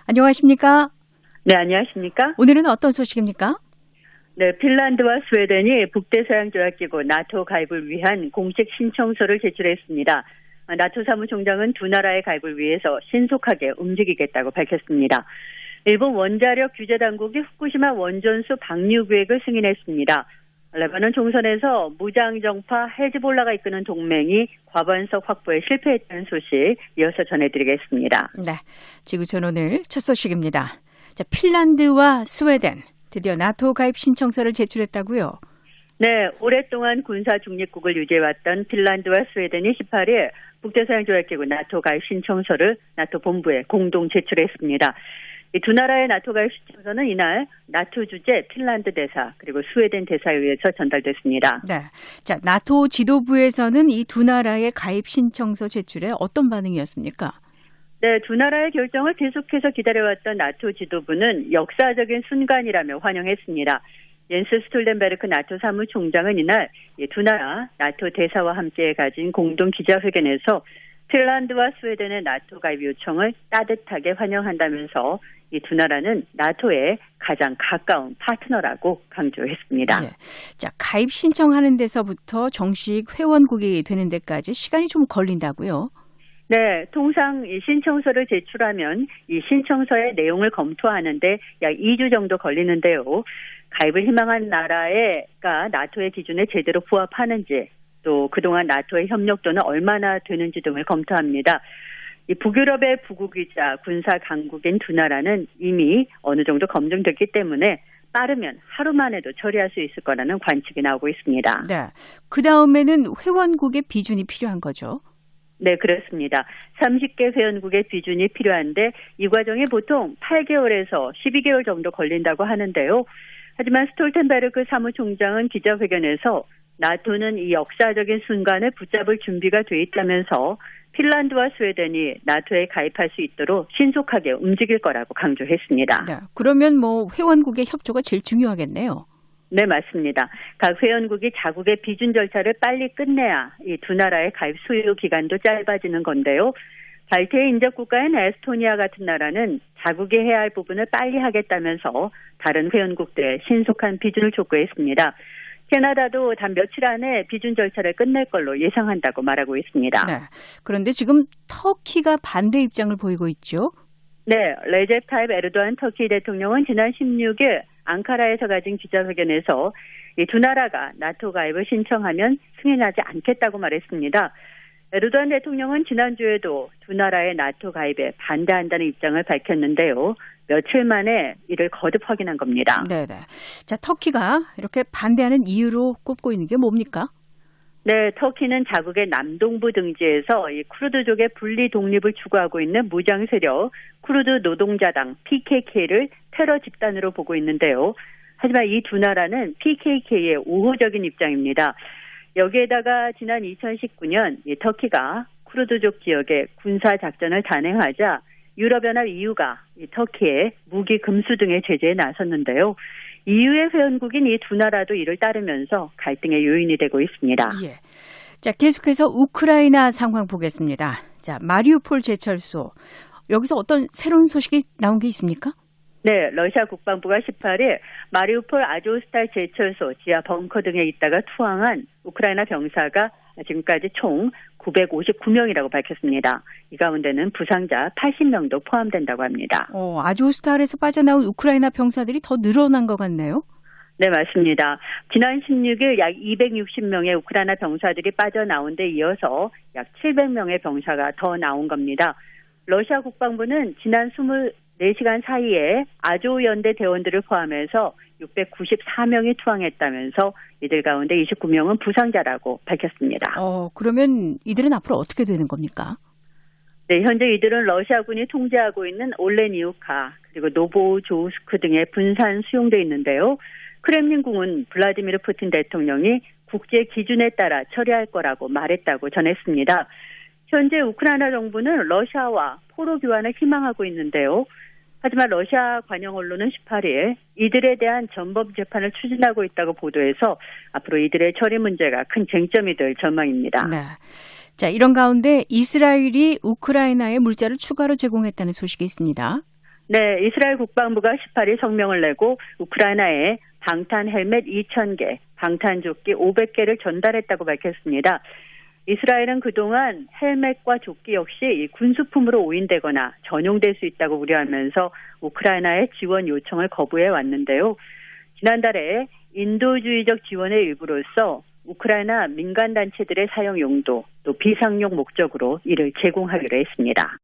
안녕하십니까? 네, 안녕하십니까? 오늘은 어떤 소식입니까? 네, 핀란드와 스웨덴이 북대서양조약기구 나토 가입을 위한 공식 신청서를 제출했습니다. 나토 사무총장은 두 나라의 가입을 위해서 신속하게 움직이겠다고 밝혔습니다. 일본 원자력 규제 당국이 후쿠시마 원전수 방류 계획을 승인했습니다. 레바논 총선에서 무장정파 헤즈볼라가 이끄는 동맹이 과반석 확보에 실패했다는 소식 이어서 전해드리겠습니다. 네, 지구촌 오늘 첫 소식입니다. 자, 핀란드와 스웨덴 드디어 나토 가입 신청서를 제출했다고요? 네, 오랫동안 군사 중립국을 유지해왔던 핀란드와 스웨덴이 18일 북대서양조약기구 나토 가입 신청서를 나토 본부에 공동 제출했습니다. 이 두 나라의 나토 가입 신청서는 이날 나토 주재 핀란드 대사 그리고 스웨덴 대사에 의해서 전달됐습니다. 네, 자, 나토 지도부에서는 이 두 나라의 가입 신청서 제출에 어떤 반응이었습니까? 네, 두 나라의 결정을 계속해서 기다려왔던 나토 지도부는 역사적인 순간이라며 환영했습니다. 옌스 스톨텐베르크 나토 사무총장은 이날 두 나라 나토 대사와 함께 가진 공동 기자회견에서 핀란드와 스웨덴의 나토 가입 요청을 따뜻하게 환영한다면서 이 두 나라는 나토의 가장 가까운 파트너라고 강조했습니다. 네. 자, 가입 신청하는 데서부터 정식 회원국이 되는 데까지 시간이 좀 걸린다고요? 네, 통상 이 신청서를 제출하면 이 신청서의 내용을 검토하는데 약 2주 정도 걸리는데요. 가입을 희망한 나라가 나토의 기준에 제대로 부합하는지 또 그동안 나토의 협력도는 얼마나 되는지 등을 검토합니다. 이 북유럽의 부국이자 군사 강국인 두 나라는 이미 어느 정도 검증됐기 때문에 빠르면 하루 만에도 처리할 수 있을 거라는 관측이 나오고 있습니다. 네, 그 다음에는 회원국의 비준이 필요한 거죠? 네, 그렇습니다. 30개 회원국의 비준이 필요한데 이 과정이 보통 8개월에서 12개월 정도 걸린다고 하는데요. 하지만 스톨텐베르크 사무총장은 기자회견에서 나토는 이 역사적인 순간을 붙잡을 준비가 돼 있다면서 핀란드와 스웨덴이 나토에 가입할 수 있도록 신속하게 움직일 거라고 강조했습니다. 네, 그러면 회원국의 협조가 제일 중요하겠네요. 네, 맞습니다. 각 회원국이 자국의 비준 절차를 빨리 끝내야 이 두 나라의 가입 소요 기간도 짧아지는 건데요. 발트해 인접 국가인 에스토니아 같은 나라는 자국이 해야 할 부분을 빨리 하겠다면서 다른 회원국들의 신속한 비준을 촉구했습니다. 캐나다도 단 며칠 안에 비준 절차를 끝낼 걸로 예상한다고 말하고 있습니다. 네, 그런데 지금 터키가 반대 입장을 보이고 있죠? 네, 레제프 타입 에르도안 터키 대통령은 지난 16일 앙카라에서 가진 기자회견에서 이 두 나라가 나토 가입을 신청하면 승인하지 않겠다고 말했습니다. 에르도안 대통령은 지난주에도 두 나라의 나토 가입에 반대한다는 입장을 밝혔는데요. 며칠 만에 이를 거듭 확인한 겁니다. 네네. 자, 터키가 이렇게 반대하는 이유로 꼽고 있는 게 뭡니까? 네, 터키는 자국의 남동부 등지에서 이 쿠르드족의 분리 독립을 추구하고 있는 무장 세력 쿠르드 노동자당 PKK를 테러 집단으로 보고 있는데요. 하지만 이 두 나라는 PKK의 우호적인 입장입니다. 여기에다가 지난 2019년 이 터키가 쿠르드족 지역에 군사 작전을 단행하자 유럽연합 EU가 이 터키의 무기 금수 등의 제재에 나섰는데요. EU의 회원국인 이 두 나라도 이를 따르면서 갈등의 요인이 되고 있습니다. 예. 자, 계속해서 우크라이나 상황 보겠습니다. 자, 마리우폴 제철소. 여기서 어떤 새로운 소식이 나온 게 있습니까? 네, 러시아 국방부가 18일 마리우폴 아조스탈 제철소 지하 벙커 등에 있다가 투항한 우크라이나 병사가 지금까지 총 959명이라고 밝혔습니다. 이 가운데는 부상자 80명도 포함된다고 합니다. 아조스탈에서 빠져나온 우크라이나 병사들이 더 늘어난 것 같네요. 네, 맞습니다. 지난 16일 약 260명의 우크라이나 병사들이 빠져나온 데 이어서 약 700명의 병사가 더 나온 겁니다. 러시아 국방부는 지난 24시간 사이에 아조 연대 대원들을 포함해서 694명이 투항했다면서 이들 가운데 29명은 부상자라고 밝혔습니다. 그러면 이들은 앞으로 어떻게 되는 겁니까? 네, 현재 이들은 러시아군이 통제하고 있는 올레니우카 그리고 노보조우스크 등에 분산 수용돼 있는데요. 크렘린궁은 블라디미르 푸틴 대통령이 국제 기준에 따라 처리할 거라고 말했다고 전했습니다. 현재 우크라이나 정부는 러시아와 포로 교환을 희망하고 있는데요. 하지만 러시아 관영 언론은 18일 이들에 대한 전범 재판을 추진하고 있다고 보도해서 앞으로 이들의 처리 문제가 큰 쟁점이 될 전망입니다. 네. 자, 이런 가운데 이스라엘이 우크라이나에 물자를 추가로 제공했다는 소식이 있습니다. 네, 이스라엘 국방부가 18일 성명을 내고 우크라이나에 방탄 헬멧 2,000개, 방탄조끼 500개를 전달했다고 밝혔습니다. 이스라엘은 그동안 헬멧과 조끼 역시 군수품으로 오인되거나 전용될 수 있다고 우려하면서 우크라이나의 지원 요청을 거부해 왔는데요. 지난달에 인도주의적 지원의 일부로서 우크라이나 민간단체들의 사용 용도 또 비상용 목적으로 이를 제공하기로 했습니다.